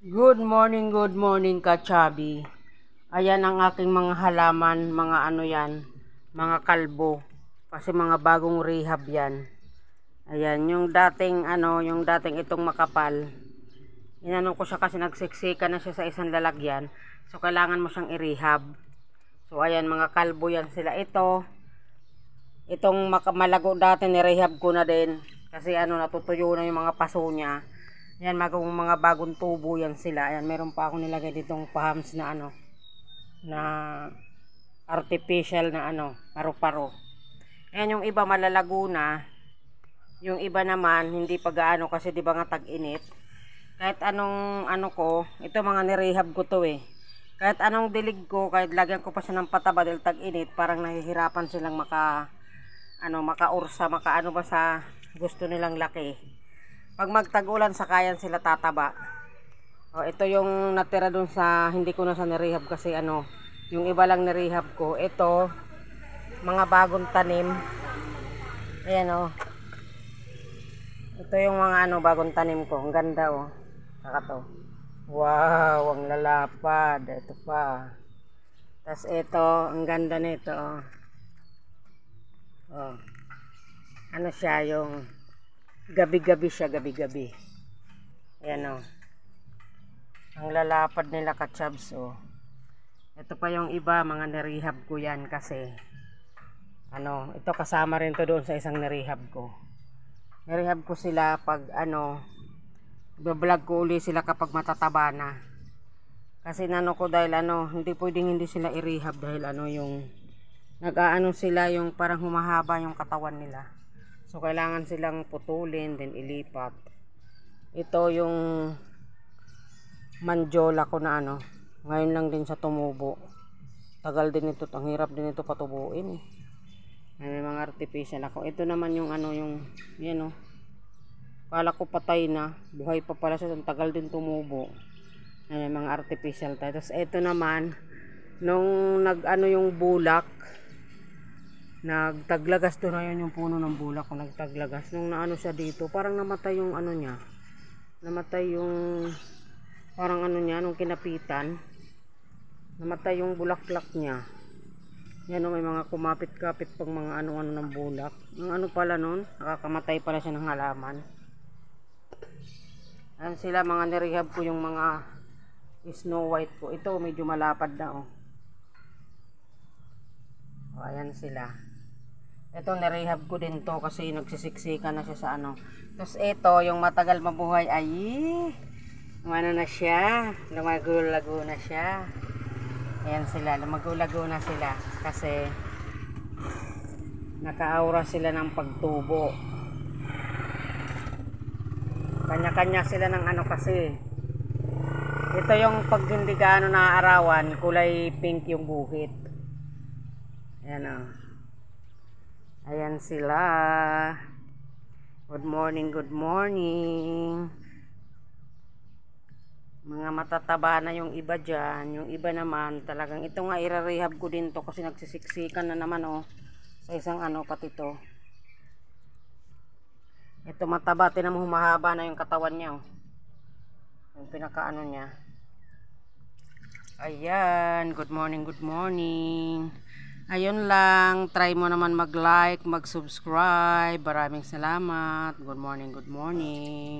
Good morning ka, Chubby. Ayan ang aking mga halaman, mga ano yan, mga kalbo. Kasi mga bagong rehab yan. Ayan, yung dating itong makapal. Inanong ko siya kasi nagsiksika na siya sa isang lalagyan. So, kailangan mo siyang i-rehab. So, ayan, mga kalbo yan sila. Itong malago dati ni-rehab ko na din. Kasi natutuyo na yung mga paso niya. Yan, mga bagong tubo yan sila. Ayan, meron pa ako nilagay ditong pahams na na artificial na paru-paro. Ayan, yung iba malalago na. Yung iba naman, hindi pa gaano kasi di ba nga tag-init. Kahit anong ito mga nirehab ko to eh. Kahit anong dilig ko, kahit lagyan ko pa siya ng pataba dahil tag-init, parang nahihirapan silang makaursa, ba sa gusto nilang laki. Pag magtag-ulan, sakayan sila tataba. O, ito yung natira dun sa, hindi ko na sa nirehab kasi yung iba lang nirehab ko. Ito, mga bagong tanim. Ayan o. Ito yung mga bagong tanim ko. Ang ganda o. Saka to. Wow, ang lalapad. Ito pa. Tapos ito, ang ganda nito o. Oh. Ano siya yung gabi-gabi siya, gabi-gabi. Ayan o. Ang lalapad nila ka-chubs o. Ito pa yung iba, mga nirehab ko yan kasi ito kasama rin to doon sa isang nirehab ko. Nirehab ko sila pag i-vlog ko uli sila kapag matataba na. Kasi ko dahil hindi pwedeng hindi sila i-rehab dahil yung sila yung parang humahaba yung katawan nila. So, kailangan silang putulin, then ilipat. Ito yung manjola ko na ngayon lang din sa tumubo. Tagal din ito, ang hirap din ito patubuin eh. May mga artificial ako. Ito naman yung yan o. Kala ko patay na, buhay pa pala siya, ang tagal din tumubo. May mga artificial tayo. Tapos ito naman, nung yung bulak, nagtaglagas to na yun yung puno ng bulak ko, nagtaglagas nung siya dito, parang namatay yung niya, namatay yung parang niya nung kinapitan, namatay yung bulaklak niya. Yan may mga kumapit-kapit pang mga ng bulak. Ang pala nun, nakakamatay pala siya ng halaman. Ayan sila, mga nirehab ko yung mga Snow White ko. Ito medyo malapad na o. Ayan sila. Ito nirehab ko din to kasi nagsisiksika na siya sa Tapos ito yung matagal mabuhay ay na siya, lumago-lago na siya. Ayan sila, lumago-lago na sila kasi naka-aura sila ng pagtubo. Kanya-kanya sila ng kasi. Ito yung pag hindi gaano naaarawan, kulay pink yung guhit. Ayan o. Ayan sila. Good morning, good morning. Mga matataba na yung iba dyan. Yung iba naman, talagang ito nga irarehab ko din to kasi nagsisiksikan na naman o. Sa isang pati to. Ito mataba, tinan mo humahaba na yung katawan niya o. Yung pinaka niya. Ayan, good morning, good morning. Ayun lang, try mo naman mag-like, mag-subscribe. Maraming salamat. Good morning, good morning.